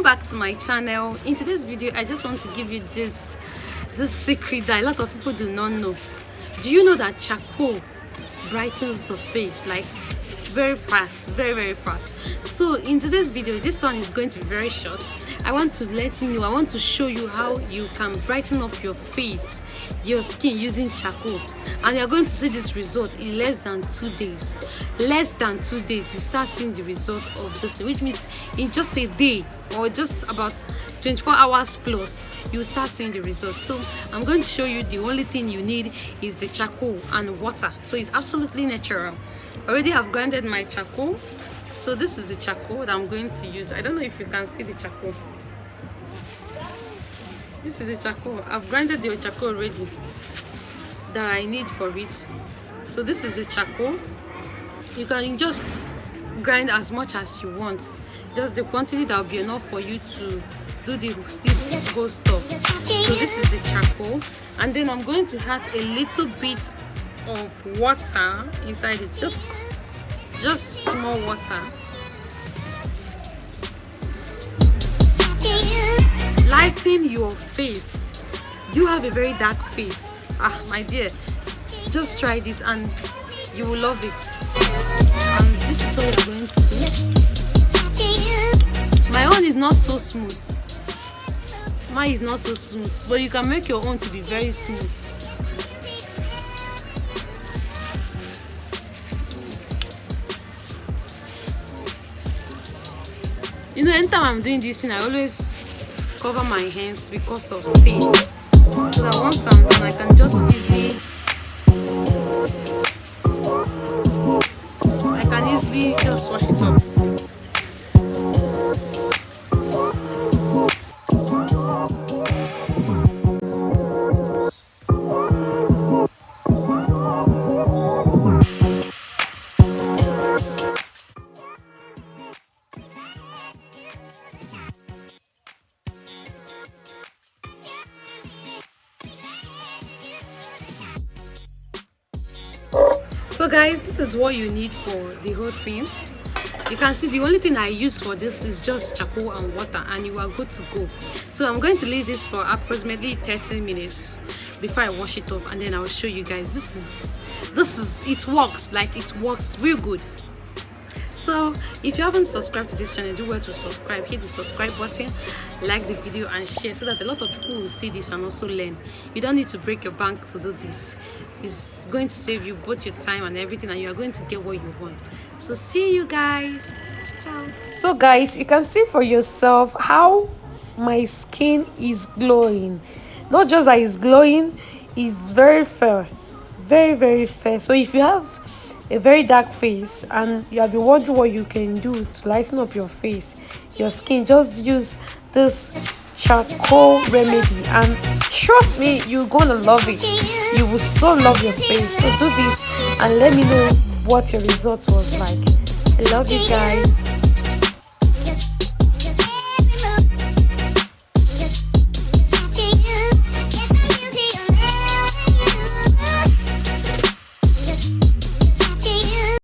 Welcome back to my channel. In today's video I just want to give you this secret that a lot of people do not know. Do you know that charcoal brightens the face like very fast, very fast? So in today's video, this one is going to be very short. I want to let you know, I want to show you how you can brighten up your face, your skin using charcoal, and you're going to see this result in less than 2 days. Less than 2 days you start seeing the result of this thing, which means in just a day or just about 24 hours plus you start seeing the results. So I'm going to show you the only thing you need is the charcoal and water. So it's absolutely natural. Already have grinded my charcoal. So this is the charcoal that I'm going to use. I don't know if you can see the charcoal. This is the charcoal. I've grinded the charcoal already that I need for it. So this is the charcoal. You can just grind as much as you want. Just the quantity that will be enough for you to do this whole stuff. So this is the charcoal, and then I'm going to add a little bit of water inside it. Just small water. Lighten your face. You have a very dark face. My dear, just try this and you will love it. And this is what we're going to do. My own is not so smooth. Mine is not so smooth, but you can make your own to be very smooth. You know, anytime I'm doing this thing, I always cover my hands because of stain. So that once I'm done, I can just easily just wash it up. So guys, this is what you need for the whole thing. You can see the only thing I use for this is just charcoal and water, and you are good to go. So I'm going to leave this for approximately 30 minutes before I wash it off, and then I'll show you guys. It works real good. So if you haven't subscribed to this channel, do well to subscribe. Hit the subscribe button, like the video and share, so that a lot of people will see this and also learn. You don't need to break your bank to do this. It's going to save you both your time and everything, and you are going to get what you want. So see you guys. Ciao. So guys, you can see for yourself how my skin is glowing. Not just that it's glowing, it's very fair, very fair. So if you have a very dark face and you have been wondering what you can do to lighten up your face, your skin, just use this charcoal remedy, and trust me, you're gonna love it. You will so love your face. So do this and let me know what your result was like. I love you guys.